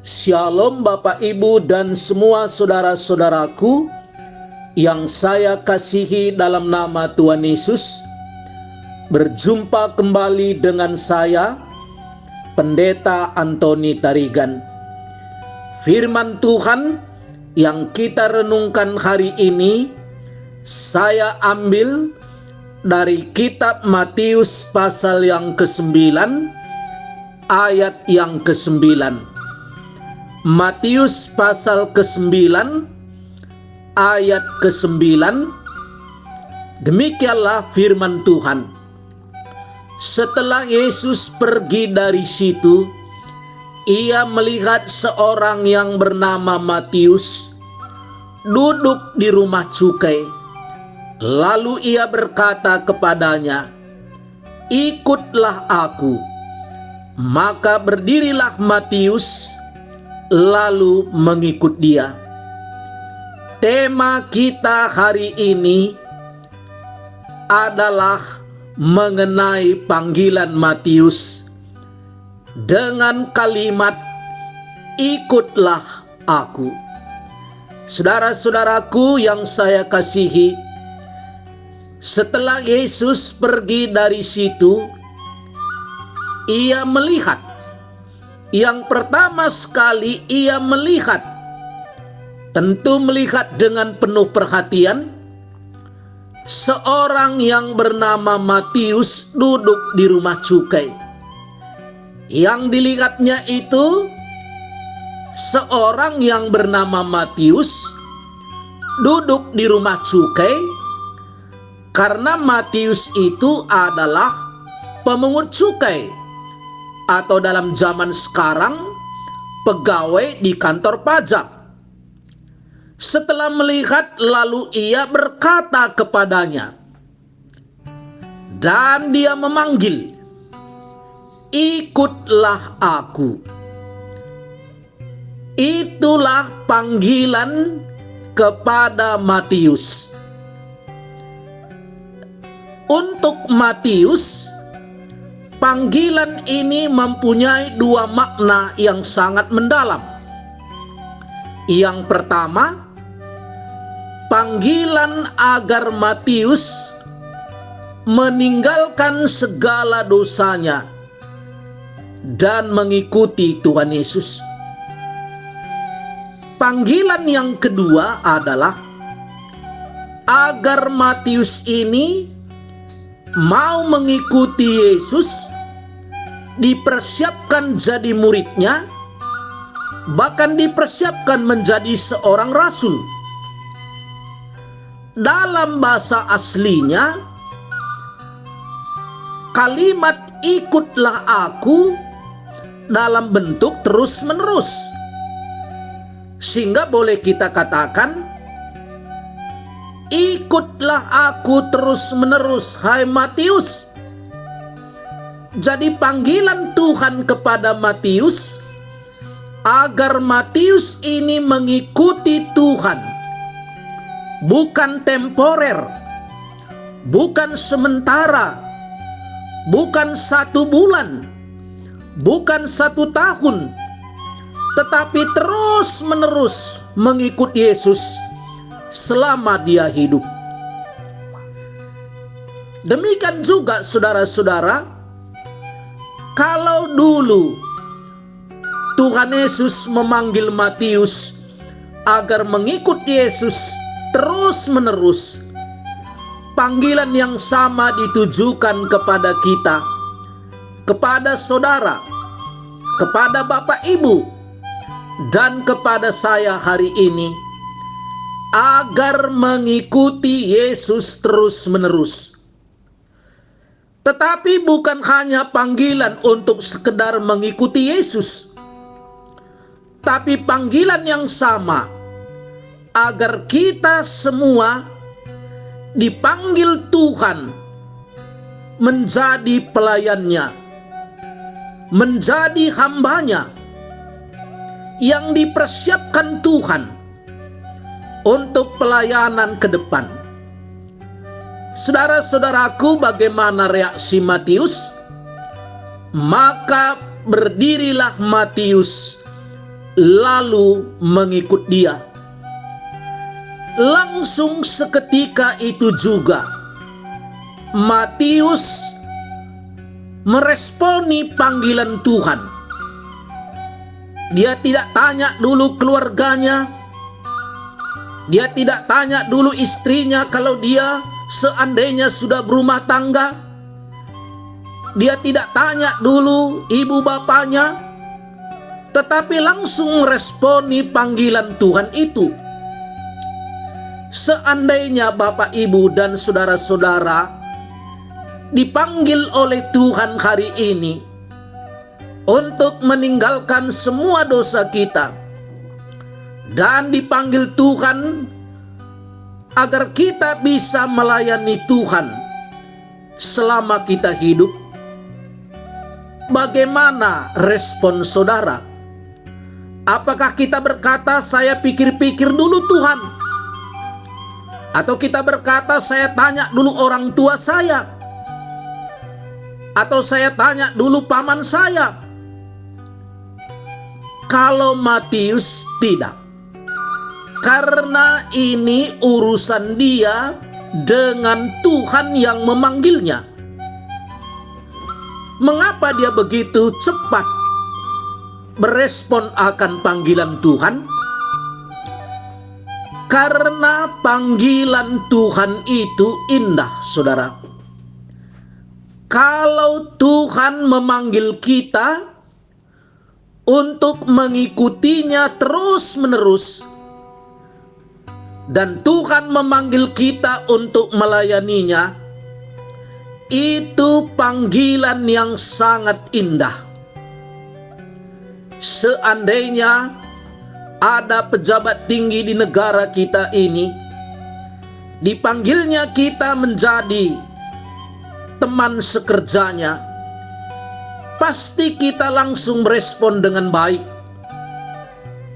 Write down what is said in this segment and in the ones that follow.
Shalom Bapak Ibu dan semua saudara-saudaraku yang saya kasihi dalam nama Tuhan Yesus. Berjumpa kembali dengan saya, Pendeta Antoni Tarigan. Firman Tuhan yang kita renungkan hari ini saya ambil dari kitab Matius pasal yang ke-9 ayat yang ke-9. Matius pasal ke-9 ayat ke-9. Demikianlah firman Tuhan. Setelah Yesus pergi dari situ, ia melihat seorang yang bernama Matius duduk di rumah cukai. Lalu ia berkata kepadanya, "Ikutlah aku." Maka berdirilah Matius lalu mengikut dia. Tema kita hari ini adalah mengenai panggilan Matius dengan kalimat "Ikutlah aku." Saudara-saudaraku yang saya kasihi, setelah Yesus pergi dari situ, ia melihat, yang pertama sekali ia melihat, tentu melihat dengan penuh perhatian, seorang yang bernama Matius duduk di rumah cukai. Yang dilihatnya itu seorang yang bernama Matius duduk di rumah cukai, karena Matius itu adalah pemungut cukai, atau dalam zaman sekarang pegawai di kantor pajak. Setelah melihat, lalu ia berkata kepadanya, dan dia memanggil, "Ikutlah aku." Itulah panggilan kepada Matius. Untuk Matius, panggilan ini mempunyai dua makna yang sangat mendalam. Yang pertama, panggilan agar Matius meninggalkan segala dosanya dan mengikuti Tuhan Yesus. Panggilan yang kedua adalah agar Matius ini mau mengikuti Yesus, dipersiapkan jadi muridnya, bahkan dipersiapkan menjadi seorang rasul. Dalam bahasa aslinya, kalimat "ikutlah aku" dalam bentuk terus-menerus, sehingga boleh kita katakan, "Ikutlah aku terus-menerus, hai Matius." Jadi panggilan Tuhan kepada Matius agar Matius ini mengikuti Tuhan, bukan temporer, bukan sementara, bukan 1 bulan, bukan 1 tahun, tetapi terus-menerus mengikut Yesus selama dia hidup. Demikian juga saudara-saudara, kalau dulu Tuhan Yesus memanggil Matius agar mengikut Yesus terus-menerus, panggilan yang sama ditujukan kepada kita, kepada saudara, kepada Bapak Ibu, dan kepada saya hari ini, agar mengikuti Yesus terus-menerus. Tetapi bukan hanya panggilan untuk sekedar mengikuti Yesus, tapi panggilan yang sama agar kita semua dipanggil Tuhan menjadi pelayannya, menjadi hambanya, yang dipersiapkan Tuhan untuk pelayanan ke depan. Saudara-saudaraku, bagaimana reaksi Matius? Maka berdirilah Matius lalu mengikut dia. Langsung seketika itu juga Matius meresponi panggilan Tuhan. Dia tidak tanya dulu keluarganya, dia tidak tanya dulu istrinya kalau dia seandainya sudah berumah tangga, dia tidak tanya dulu ibu bapaknya, tetapi langsung meresponi panggilan Tuhan itu. Seandainya Bapak, Ibu, dan saudara-saudara dipanggil oleh Tuhan hari ini untuk meninggalkan semua dosa kita dan dipanggil Tuhan agar kita bisa melayani Tuhan selama kita hidup, bagaimana respon saudara? Apakah kita berkata, saya pikir-pikir dulu Tuhan? Atau kita berkata, saya tanya dulu orang tua saya? Atau saya tanya dulu paman saya? Kalau Matius tidak. Karena ini urusan dia dengan Tuhan yang memanggilnya. Mengapa dia begitu cepat berespon akan panggilan Tuhan? Karena panggilan Tuhan itu indah, saudara. Kalau Tuhan memanggil kita untuk mengikutinya terus-menerus, dan Tuhan memanggil kita untuk melayaninya, itu panggilan yang sangat indah. Seandainya ada pejabat tinggi di negara kita ini, dipanggilnya kita menjadi teman sekerjanya, pasti kita langsung merespon dengan baik,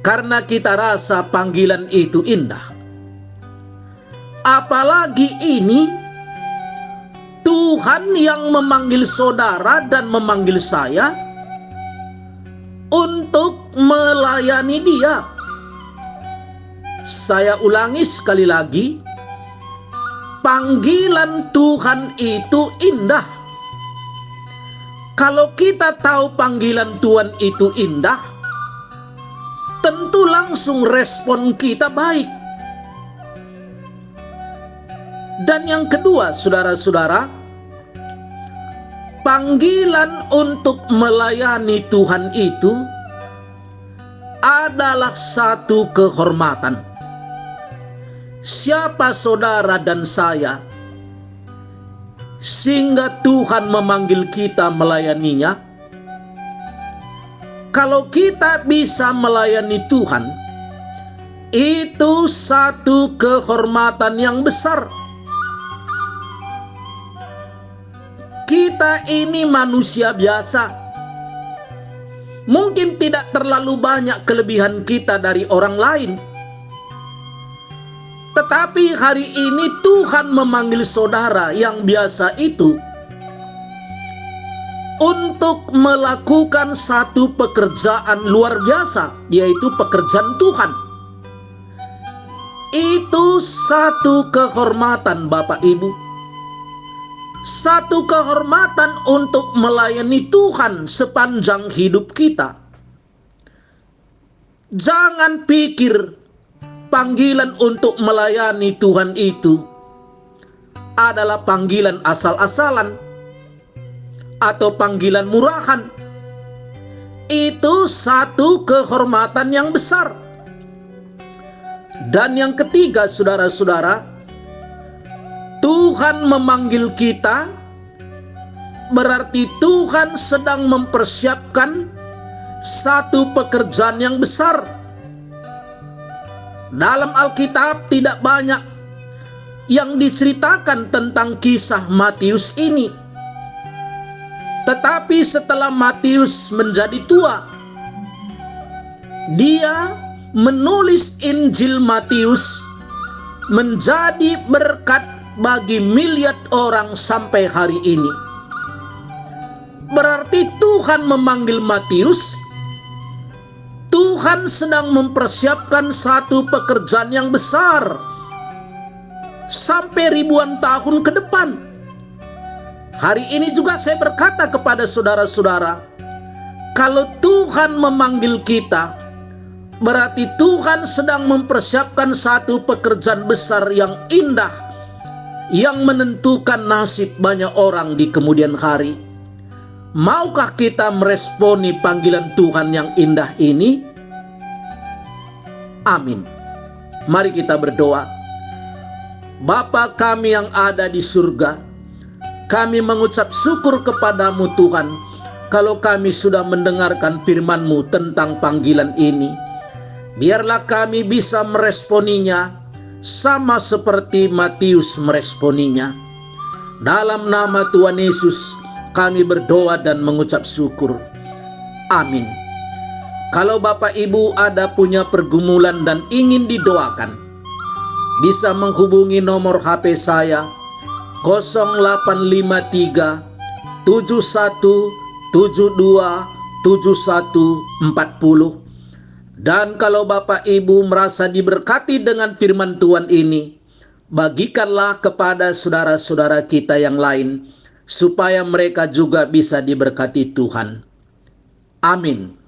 karena kita rasa panggilan itu indah. Apalagi ini Tuhan yang memanggil saudara dan memanggil saya untuk melayani dia. Saya ulangi sekali lagi, panggilan Tuhan itu indah. Kalau kita tahu panggilan Tuhan itu indah, tentu langsung respon kita baik. Dan yang kedua, saudara-saudara, panggilan untuk melayani Tuhan itu adalah satu kehormatan. Siapa saudara dan saya sehingga Tuhan memanggil kita melayaninya? Kalau kita bisa melayani Tuhan, itu satu kehormatan yang besar. Kita ini manusia biasa, mungkin tidak terlalu banyak kelebihan kita dari orang lain, tetapi hari ini Tuhan memanggil saudara yang biasa itu untuk melakukan satu pekerjaan luar biasa, yaitu pekerjaan Tuhan. Itu satu kehormatan, Bapak Ibu. Satu kehormatan untuk melayani Tuhan sepanjang hidup kita. Jangan pikir panggilan untuk melayani Tuhan itu adalah panggilan asal-asalan atau panggilan murahan. Itu satu kehormatan yang besar. Dan yang ketiga, saudara-saudara, Tuhan memanggil kita, berarti Tuhan sedang mempersiapkan satu pekerjaan yang besar. Dalam Alkitab tidak banyak yang diceritakan tentang kisah Matius ini. Tetapi setelah Matius menjadi tua, dia menulis Injil Matius menjadi berkat bagi miliar orang sampai hari ini. Berarti Tuhan memanggil Matius, Tuhan Tuhan sedang mempersiapkan satu pekerjaan yang besar sampai ribuan tahun ke depan. Hari ini juga saya berkata kepada saudara-saudara, kalau Tuhan memanggil kita, berarti Tuhan sedang mempersiapkan satu pekerjaan besar yang indah, yang menentukan nasib banyak orang di kemudian hari. Maukah kita meresponi panggilan Tuhan yang indah ini? Amin. Mari kita berdoa. Bapa kami yang ada di surga, kami mengucap syukur kepadamu Tuhan, kalau kami sudah mendengarkan firman-Mu tentang panggilan ini. Biarlah kami bisa meresponinya sama seperti Matius meresponinya. Dalam nama Tuhan Yesus kami berdoa dan mengucap syukur. Amin. Kalau Bapak Ibu ada punya pergumulan dan ingin didoakan, bisa menghubungi nomor HP saya 0853 71 72 7140. Dan kalau Bapak Ibu merasa diberkati dengan firman Tuhan ini, bagikanlah kepada saudara-saudara kita yang lain, supaya mereka juga bisa diberkati Tuhan. Amin.